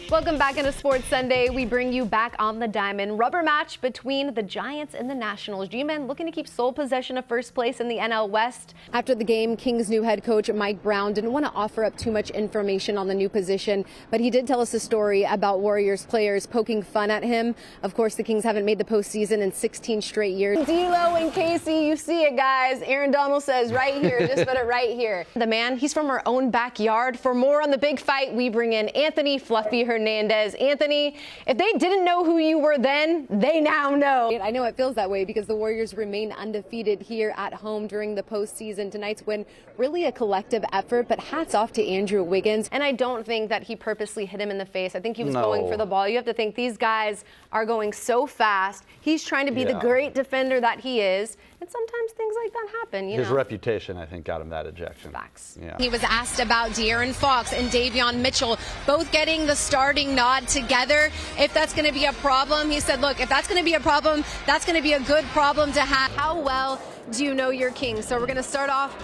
Welcome back into Sports Sunday. We bring you back on the diamond. Rubber match between the Giants and the Nationals. G-Men looking to keep sole possession of first place in the NL West. After the game, Kings' new head coach Mike Brown didn't want to offer up too much information on the new position, but he did tell us a story about Warriors players poking fun at him. Of course, the Kings haven't made the postseason in 16 straight years. D'Lo and Casey, you see it, guys. Aaron Donald says right here, just put it right here. The man, he's from our own backyard. For more on the big fight, we bring in Anthony Fluffy Hernandez. Anthony, if they didn't know who you were then, they now know. I know it feels that way because the Warriors remain undefeated here at home during the postseason. Tonight's win, really a collective effort, but hats off to Andrew Wiggins. And I don't think that he purposely hit him in the face. I think he was going for the ball. You have to think these guys are going so fast. He's trying to be the great defender that he is. And sometimes things like that happen, His reputation, I think, got him that ejection. Facts. Yeah. He was asked about De'Aaron Fox and Davion Mitchell both getting the starting nod together. If that's going to be a problem, he said, look, if that's going to be a problem, that's going to be a good problem to have. How well do you know your King? So we're going to start off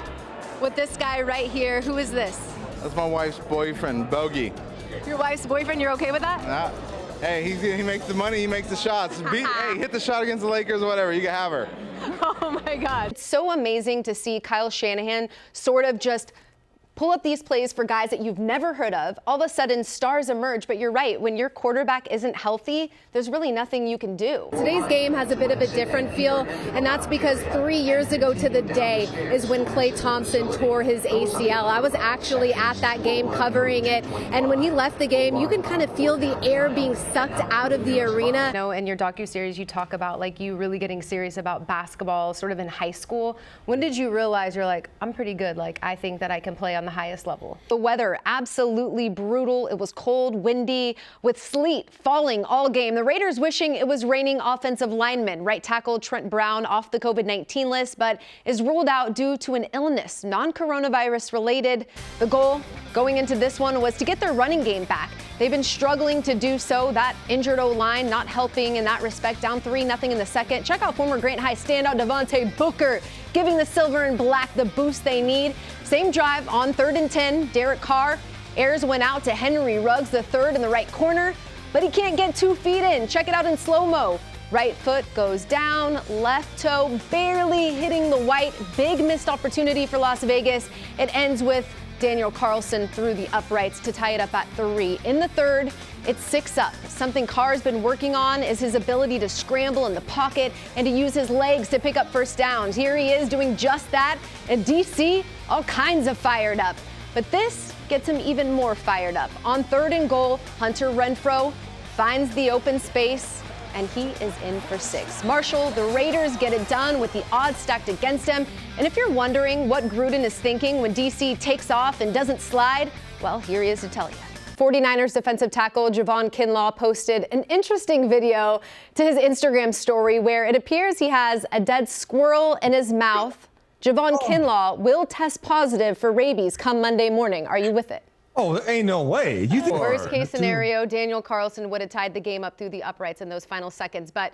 with this guy right here. Who is this? That's my wife's boyfriend, Bogey. Your wife's boyfriend? You're okay with that? Hey, he makes the money, he makes the shots. Hey, hit the shot against the Lakers or whatever, you can have her. Oh my God. It's so amazing to see Kyle Shanahan sort of just pull up these plays for guys that you've never heard of. All of a sudden, stars emerge. But you're right, when your quarterback isn't healthy, there's really nothing you can do. Today's game has a bit of a different feel, and that's because 3 years ago to the day is when Klay Thompson tore his ACL. I was actually at that game covering it, and when he left the game, you can kind of feel the air being sucked out of the arena. You know, in your docuseries, you talk about like you really getting serious about basketball sort of in high school. When did you realize you're like, I'm pretty good, like I think that I can play on the highest level? The weather, absolutely brutal. It was cold, windy, with sleet falling all game. The Raiders wishing it was raining offensive linemen. Right tackle Trent Brown off the COVID-19 list, but is ruled out due to an illness, non-coronavirus related. The goal going into this one was to get their running game back. They've been struggling to do so. That injured O-line not helping in that respect. Down 3-0 in the second. Check out former Grant High standout Devontae Booker, giving the silver and black the boost they need. Same drive on 3rd and 10. Derek Carr airs one out to Henry Ruggs, the third in the right corner, but he can't get 2 feet in. Check it out in slow-mo. Right foot goes down, left toe barely hitting the white. Big missed opportunity for Las Vegas. It ends with Daniel Carlson through the uprights to tie it up at 3. In the third, it's 6-up. Something Carr's been working on is his ability to scramble in the pocket and to use his legs to pick up first downs. Here he is doing just that, and DC all kinds of fired up. But this gets him even more fired up. On 3rd and goal, Hunter Renfrow finds the open space, and he is in for 6. Marshall, the Raiders get it done with the odds stacked against him. And if you're wondering what Gruden is thinking when DC takes off and doesn't slide, well, here he is to tell you. 49ers defensive tackle Javon Kinlaw posted an interesting video to his Instagram story where it appears he has a dead squirrel in his mouth. Javon Kinlaw will test positive for rabies come Monday morning. Are you with it? Oh, there ain't no way. You think worst case scenario, Daniel Carlson would have tied the game up through the uprights in those final seconds. But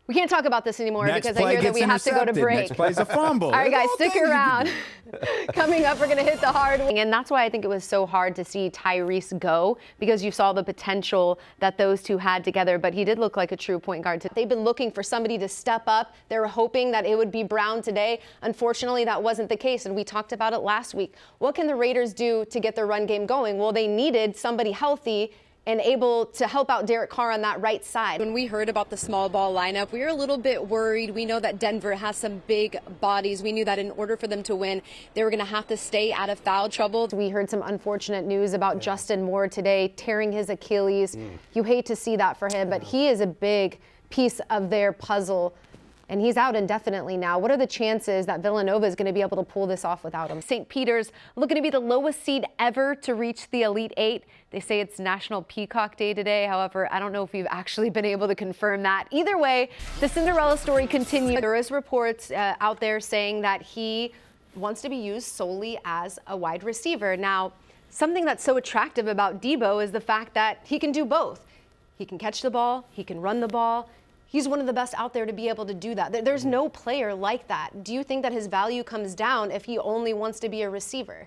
we can't talk about this anymore because I hear that we have to go to break. Next play's a fumble. All right, guys, stick around. Coming up, we're going to hit the hard one. And that's why I think it was so hard to see Tyrese go, because you saw the potential that those two had together. But he did look like a true point guard. They've been looking for somebody to step up. They were hoping that it would be Brown today. Unfortunately, that wasn't the case, and we talked about it last week. What can the Raiders do to get their run game going? Well, they needed somebody healthy and able to help out Derek Carr on that right side. When we heard about the small ball lineup, we were a little bit worried. We know that Denver has some big bodies. We knew that in order for them to win, they were going to have to stay out of foul trouble. We heard some unfortunate news about Justin Moore today, tearing his Achilles. You hate to see that for him, but he is a big piece of their puzzle. And he's out indefinitely now. What are the chances that Villanova is going to be able to pull this off without him? St. Peter's looking to be the lowest seed ever to reach the Elite Eight. They say it's National Peacock Day today. However, I don't know if we've actually been able to confirm that. Either way, the Cinderella story continues. There is reports out there saying that he wants to be used solely as a wide receiver. Now, something that's so attractive about Debo is the fact that he can do both. He can catch the ball, he can run the ball. He's one of the best out there to be able to do that. There's no player like that. Do you think that his value comes down if he only wants to be a receiver?